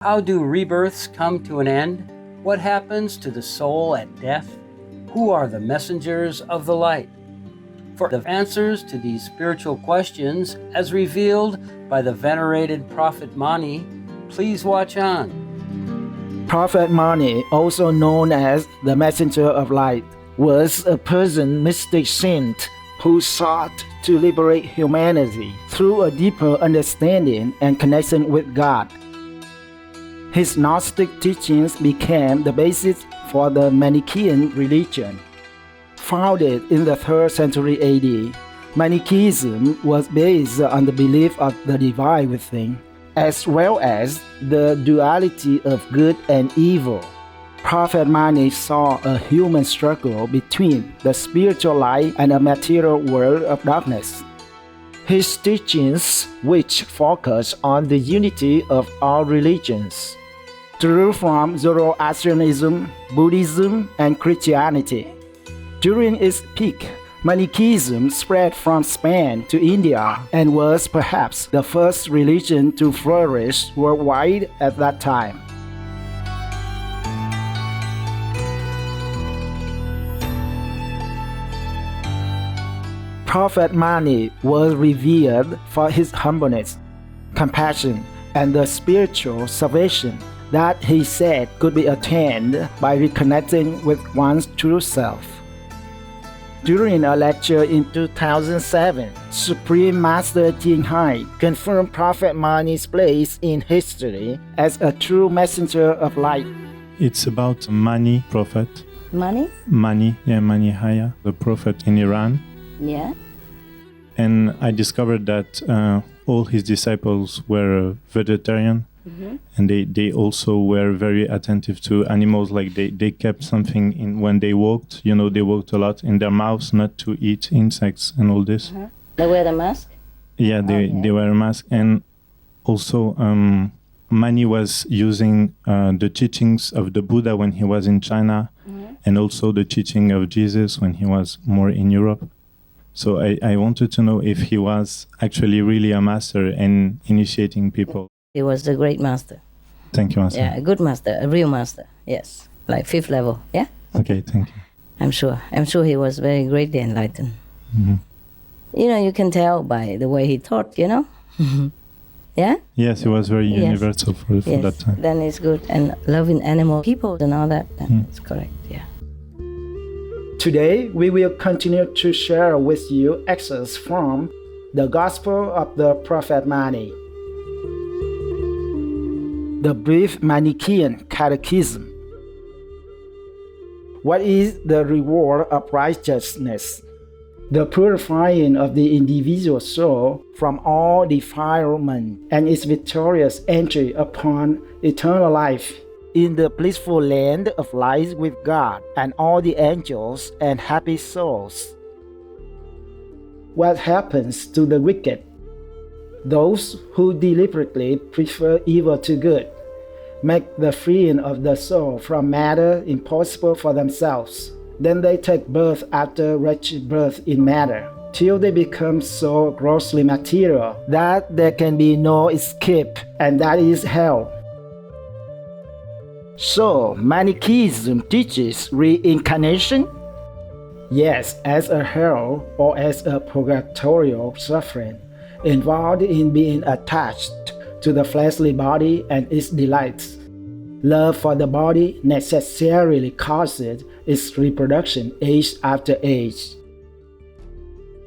How do rebirths come to an end? What happens to the soul at death? Who are the messengers of the light? For the answers to these spiritual questions, as revealed by the venerated Prophet Mani, please watch on. Prophet Mani, also known as the Messenger of Light, was a Persian mystic saint who sought to liberate humanity through a deeper understanding and connection with God. His Gnostic teachings became the basis for the Manichaean religion. Founded in the 3rd century AD, Manichaeism was based on the belief of the divine within, as well as the duality of good and evil. Prophet Mani saw a human struggle between the spiritual light and a material world of darkness. His teachings, which focus on the unity of all religions, drew from Zoroastrianism, Buddhism, and Christianity. During its peak, Manichaeism spread from Spain to India and was perhaps the first religion to flourish worldwide at that time. Prophet Mani was revered for his humbleness, compassion, and the spiritual salvation that he said could be attained by reconnecting with one's true self. During a lecture in 2007, Supreme Master Ching Hai confirmed Prophet Mani's place in history as a true messenger of light. It's about Mani, prophet. Mani? Mani, Mani Haya, the prophet in Iran. Yeah. And I discovered that all his disciples were vegetarian. Mm-hmm. And they also were very attentive to animals, like they kept something in when they walked, they walked a lot in their mouths not to eat insects and all this. Uh-huh. They wear the mask? Yeah, they wear a mask. And also Mani was using the teachings of the Buddha when he was in China, mm-hmm. and also the teaching of Jesus when he was more in Europe. So I wanted to know if he was actually really a master and initiating people. He was the great master. Thank you, Master. Yeah, a good master, a real master. Yes, like 5th level. Yeah. Okay, thank you. I'm sure he was very greatly enlightened. Mm-hmm. You can tell by the way he taught. Yeah. Yes, he was very universal for that time. Then it's good, and loving animal people and all that. That's correct. Yeah. Today, we will continue to share with you excerpts from the Gospel of the Prophet Mani. The brief Manichaean Catechism. What is the reward of righteousness? The purifying of the individual soul from all defilement and its victorious entry upon eternal life in the blissful land of light with God and all the angels and happy souls. What happens to the wicked? Those who deliberately prefer evil to good, make the freeing of the soul from matter impossible for themselves. Then they take birth after wretched birth in matter, till they become so grossly material that there can be no escape, and that is hell. So, Manichaeism teaches reincarnation? Yes, as a hell or as a purgatorial suffering, involved in being attached to the fleshly body and its delights. Love for the body necessarily causes its reproduction age after age.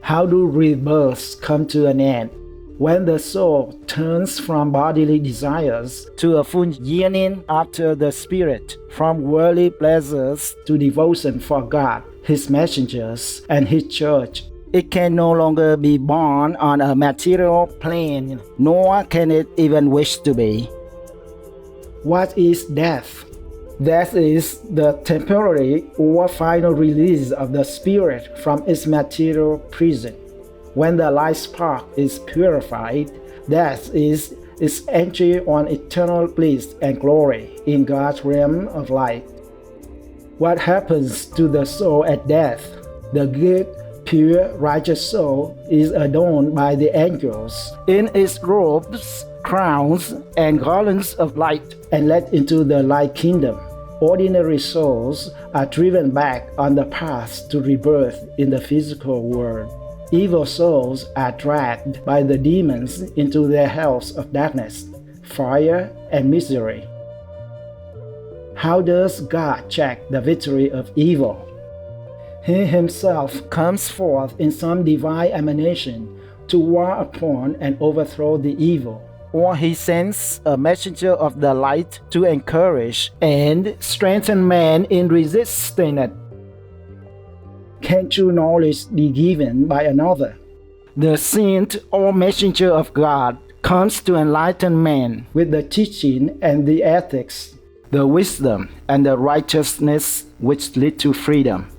How do rebirths come to an end? When the soul turns from bodily desires to a full yearning after the spirit, from worldly pleasures to devotion for God, His messengers, and His church, it can no longer be born on a material plane, nor can it even wish to be. What is death? Death is the temporary or final release of the spirit from its material prison. When the light spark is purified, death is its entry on eternal bliss and glory in God's realm of light. What happens to the soul at death? The good, pure, righteous soul is adorned by the angels. In its robes crowns and garlands of light and led into the light kingdom. Ordinary souls are driven back on the path to rebirth in the physical world. Evil souls are dragged by the demons into their hells of darkness, fire, and misery. How does God check the victory of evil? He himself comes forth in some divine emanation to war upon and overthrow the evil, or he sends a messenger of the light to encourage and strengthen man in resisting it. Can true knowledge be given by another? The saint or messenger of God comes to enlighten man with the teaching and the ethics, the wisdom and the righteousness which lead to freedom.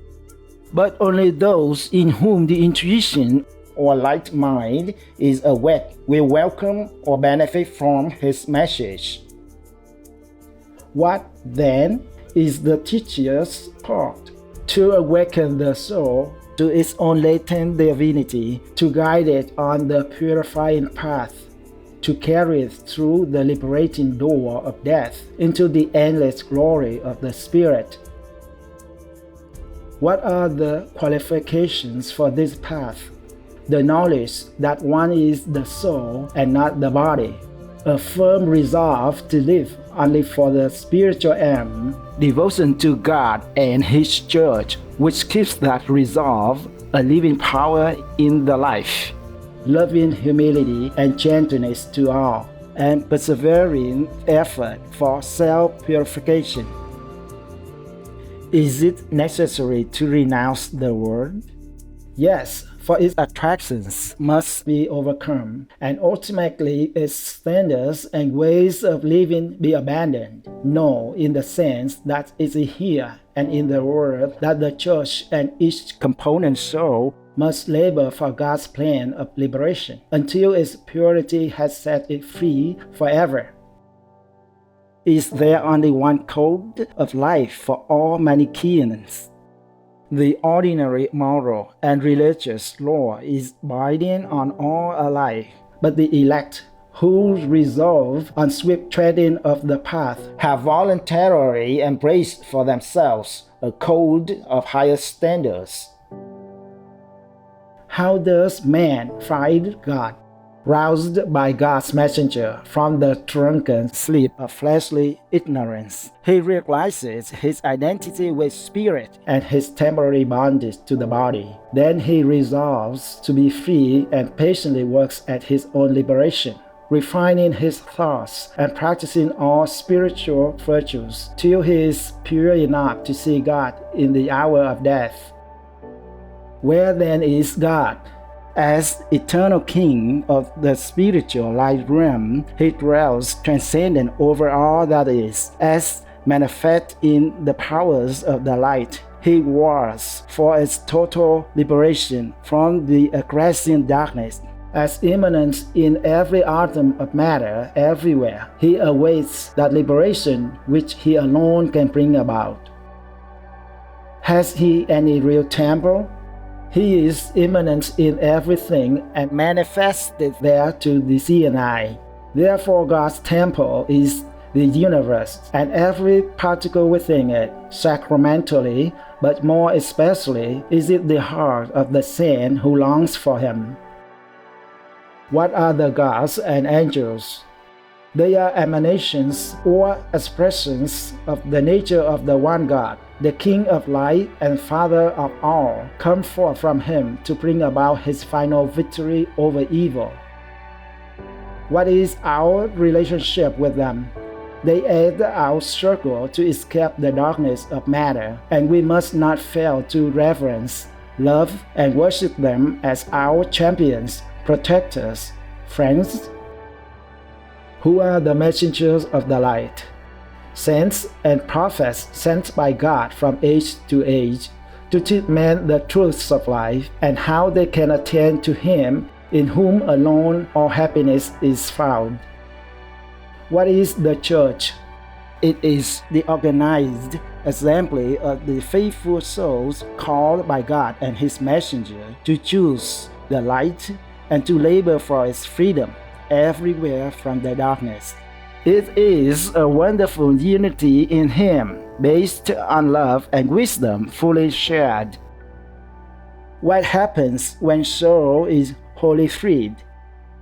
But only those in whom the intuition or light mind is awake will welcome or benefit from his message. What, then, is the teacher's part? To awaken the soul to its own latent divinity, to guide it on the purifying path, to carry it through the liberating door of death into the endless glory of the Spirit. What are the qualifications for this path? The knowledge that one is the soul and not the body, a firm resolve to live only for the spiritual aim, devotion to God and His Church, which keeps that resolve a living power in the life, loving humility and gentleness to all, and persevering effort for self-purification. Is it necessary to renounce the world? Yes, for its attractions must be overcome, and ultimately its standards and ways of living be abandoned. No, in the sense that it is here and in the world that the Church and each component soul must labor for God's plan of liberation until its purity has set it free forever. Is there only one code of life for all Manichaeans? The ordinary moral and religious law is binding on all alike, but the elect, who resolve on swift treading of the path, have voluntarily embraced for themselves a code of higher standards. How does man find God? Roused by God's messenger from the drunken sleep of fleshly ignorance, he realizes his identity with spirit and his temporary bondage to the body. Then he resolves to be free and patiently works at his own liberation, refining his thoughts and practicing all spiritual virtues till he is pure enough to see God in the hour of death. Where then is God? As eternal king of the spiritual light realm, he dwells transcendent over all that is. As manifest in the powers of the light, he wars for its total liberation from the aggressing darkness. As immanent in every atom of matter everywhere, he awaits that liberation which he alone can bring about. Has he any real temple? He is immanent in everything and manifested there to the seeing eye. Therefore God's temple is the universe, and every particle within it. Sacramentally, but more especially, is it the heart of the saint who longs for him. What are the gods and angels? They are emanations or expressions of the nature of the one God. The King of light and Father of all, come forth from him to bring about his final victory over evil. What is our relationship with them? They aid our struggle to escape the darkness of matter, and we must not fail to reverence, love, and worship them as our champions, protectors, friends. Who are the messengers of the light? Saints and prophets sent by God from age to age to teach men the truths of life and how they can attain to Him in whom alone all happiness is found. What is the Church? It is the organized assembly of the faithful souls called by God and His messenger to choose the light and to labor for its freedom. everywhere from the darkness. It is a wonderful unity in Him, based on love and wisdom fully shared. What happens when soul is wholly freed?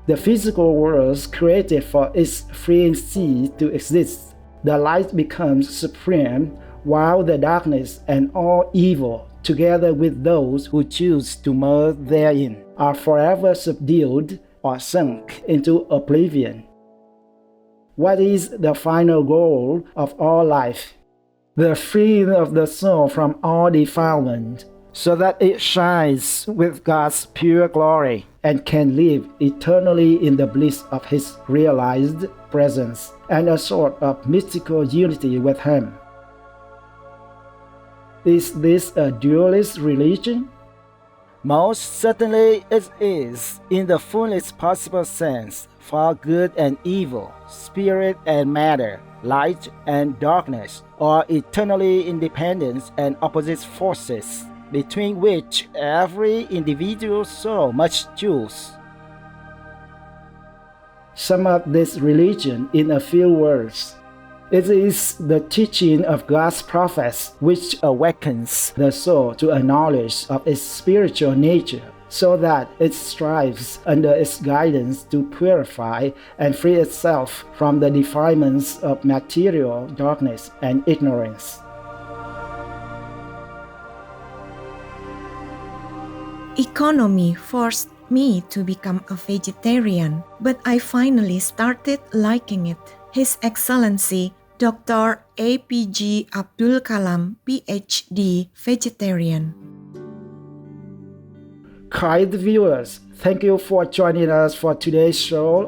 The physical world created for its freeing seed to exist. The light becomes supreme, while the darkness and all evil, together with those who choose to merge therein, are forever subdued or sunk into oblivion. What is the final goal of all life? The freeing of the soul from all defilement, so that it shines with God's pure glory and can live eternally in the bliss of His realized presence and a sort of mystical unity with Him. Is this a dualist religion? Most certainly it is, in the fullest possible sense, for good and evil, spirit and matter, light and darkness, are eternally independent and opposite forces, between which every individual soul must choose. Sum up this religion in a few words. It is the teaching of God's prophets which awakens the soul to a knowledge of its spiritual nature, so that it strives under its guidance to purify and free itself from the defilements of material darkness and ignorance. Economy forced me to become a vegetarian, but I finally started liking it. His Excellency Dr. APG Abdul Kalam, PhD, vegetarian. Kind viewers, thank you for joining us for today's show on